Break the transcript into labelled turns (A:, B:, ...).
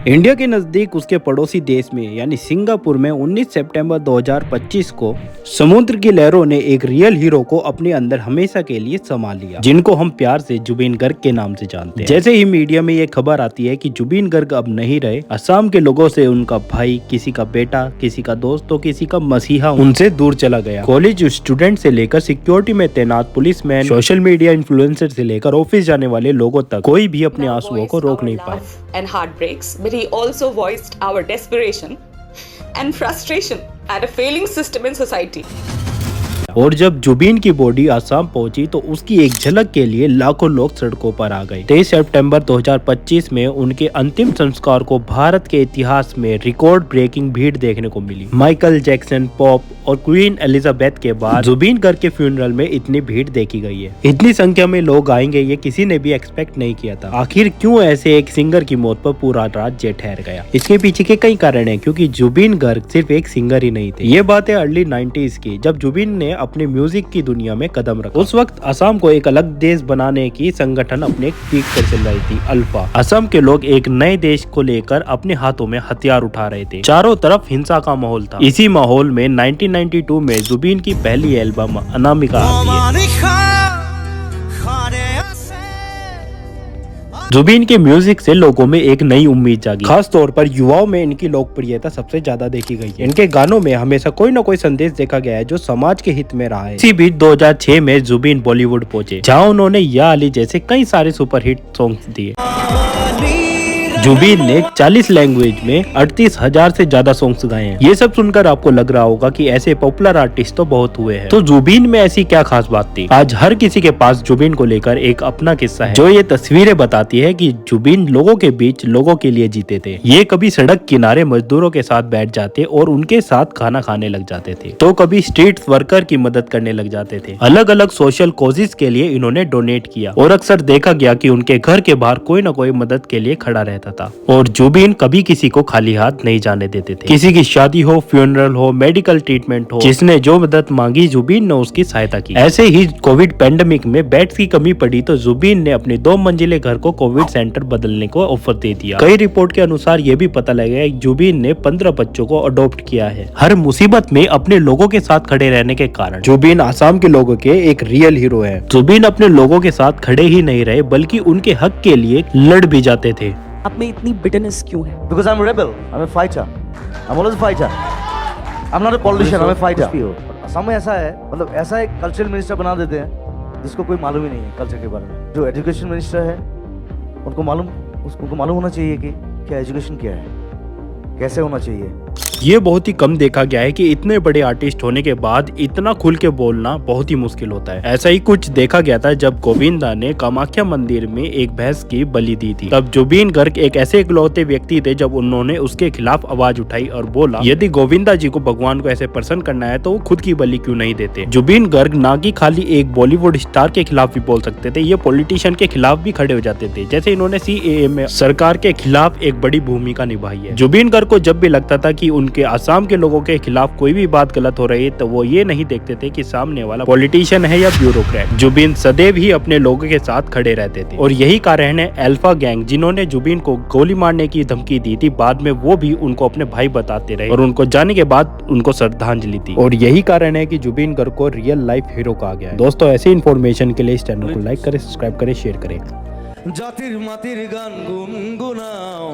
A: India के नजदीक उसके पड़ोसी देश में यानी सिंगापुर में 19 सितंबर 2025 को समुद्र की लहरों ने एक रियल हीरो को अपने अंदर हमेशा के लिए समा लिया, जिनको हम प्यार से जुबीन गर्ग के नाम से जानते हैं। जैसे ही मीडिया में ये खबर आती है कि जुबीन गर्ग अब नहीं रहे, असम के लोगों से उनका भाई, किसी का बेटा, किसी का दोस्त तो किसी का मसीहा उनसे दूर चला गया। कॉलेज स्टूडेंट से लेकर सिक्योरिटी में तैनात पुलिसमैन, सोशल मीडिया इन्फ्लुएंसर से लेकर ऑफिस जाने वाले लोगों तक कोई भी अपने आंसुओं को रोक नहीं पाए।
B: And heartbreaks, but he also voiced our desperation and frustration at a failing system in society.
A: और जब जुबीन की बॉडी आसाम पहुंची तो उसकी एक झलक के लिए लाखों लोग सड़कों पर आ गए। 23 सितंबर 2025 में उनके अंतिम संस्कार को भारत के इतिहास में रिकॉर्ड ब्रेकिंग भीड़ देखने को मिली। माइकल जैक्सन, पॉप और क्वीन एलिजाबेथ के बाद जुबीन गर्ग के फ्यूनरल में इतनी भीड़ देखी गई है। इतनी संख्या में लोग आएंगे ये किसी ने भी एक्सपेक्ट नहीं किया था। आखिर क्यों ऐसे एक सिंगर की मौत पर पूरा राज्य ठहर गया? इसके पीछे के कई कारण है, क्योंकि जुबीन गर्ग सिर्फ एक सिंगर ही नहीं थे। ये बात है अर्ली 90s की, जब जुबीन ने अपने म्यूजिक की दुनिया में कदम रखा। उस वक्त असम को एक अलग देश बनाने की संगठन अपने पीक पर चल रही थी, अल्फा। असम के लोग एक नए देश को लेकर अपने हाथों में हथियार उठा रहे थे। चारों तरफ हिंसा का माहौल था। इसी माहौल में 1992 में जुबीन की पहली एल्बम अनामिका आती है। जुबीन के म्यूजिक से लोगों में एक नई उम्मीद जागी। खास तौर पर युवाओं में इनकी लोकप्रियता सबसे ज्यादा देखी गई है। इनके गानों में हमेशा कोई न कोई संदेश देखा गया है जो समाज के हित में रहा है। इसी बीच 2006 में जुबीन बॉलीवुड पहुंचे, जहां उन्होंने या अली जैसे कई सारे सुपरहिट सॉन्ग्स दिए। जुबीन ने 40 लैंग्वेज में 38,000 से ज्यादा सॉन्ग्स गाए हैं। ये सब सुनकर आपको लग रहा होगा कि ऐसे पॉपुलर आर्टिस्ट तो बहुत हुए हैं, तो जुबीन में ऐसी क्या खास बात थी? आज हर किसी के पास जुबीन को लेकर एक अपना किस्सा है, जो ये तस्वीरें बताती है कि जुबीन लोगों के बीच लोगों के लिए जीते थे। ये कभी सड़क किनारे मजदूरों के साथ बैठ जाते और उनके साथ खाना खाने लग जाते थे, तो कभी स्ट्रीट वर्कर की मदद करने लग जाते थे। अलग अलग सोशल कॉजेज के लिए इन्होंने डोनेट किया और अक्सर देखा गया कि उनके घर के बाहर कोई न कोई मदद के लिए खड़ा रहता था। और जुबीन कभी किसी को खाली हाथ नहीं जाने देते थे। किसी की शादी हो, फ्यूनरल हो, मेडिकल ट्रीटमेंट हो, जिसने जो मदद मांगी जुबीन ने उसकी सहायता की। ऐसे ही कोविड पेंडेमिक में बेड्स की कमी पड़ी तो जुबीन ने अपने 2 मंजिले घर को कोविड सेंटर बदलने को ऑफर दे दिया। कई रिपोर्ट के अनुसार ये भी पता लगा कि जुबीन ने 15 बच्चों को अडॉप्ट किया है। हर मुसीबत में अपने लोगों के साथ खड़े रहने के कारण जुबीन आसाम के लोगों के एक रियल हीरो है। जुबीन अपने लोगों के साथ खड़े ही नहीं रहे, बल्कि उनके हक के लिए लड़ भी जाते थे।
C: आप में इतनी बिटरनेस क्यों है?
D: Because I'm a rebel, I'm a fighter. I'm always a fighter. I'm not a politician, I'm a fighter. Assam में ऐसा है, मतलब ऐसा एक कल्चरल मिनिस्टर बना देते हैं जिसको कोई मालूम ही नहीं है कल्चर के बारे में। जो एजुकेशन मिनिस्टर है उनको मालूम होना चाहिए कि क्या एजुकेशन क्या है, कैसे होना चाहिए।
A: ये बहुत ही कम देखा गया है कि इतने बड़े आर्टिस्ट होने के बाद इतना खुल के बोलना बहुत ही मुश्किल होता है। ऐसा ही कुछ देखा गया था जब गोविंदा ने कामाख्या मंदिर में एक भैंस की बलि दी थी। तब जुबीन गर्ग एक ऐसे इकलौते व्यक्ति थे जब उन्होंने उसके खिलाफ आवाज उठाई और बोला, यदि गोविंदा जी को भगवान को ऐसे प्रसन्न करना है तो वो खुद की बलि क्यों नहीं देते। जुबीन गर्ग ना कि खाली एक बॉलीवुड स्टार के खिलाफ भी बोल सकते थे, ये पॉलिटिशियन के खिलाफ भी खड़े हो जाते थे। जैसे इन्होंने CAA में सरकार के खिलाफ एक बड़ी भूमिका निभाई है। जुबीन गर्ग को जब भी लगता था कि उनके असम के लोगों के खिलाफ कोई भी बात गलत हो रही है तो वो ये नहीं देखते थे कि सामने वाला पॉलिटिशियन है या ब्यूरोक्रेट। जुबीन सदैव ही अपने लोगों के साथ खड़े रहते थे और यही कारण है अल्फा गैंग, जिन्होंने जुबीन को गोली मारने की धमकी दी थी, बाद में वो भी उनको अपने भाई बताते रहे और उनको जाने के बाद उनको श्रद्धांजलि दी। और यही कारण है कि जुबीन गर्ग को रियल लाइफ हीरो कहा गया है। दोस्तों, ऐसी इन्फॉर्मेशन के लिए इस चैनल को लाइक करें, सब्सक्राइब करें, शेयर करें।
D: জাতির মাটির গান গুনগুনাও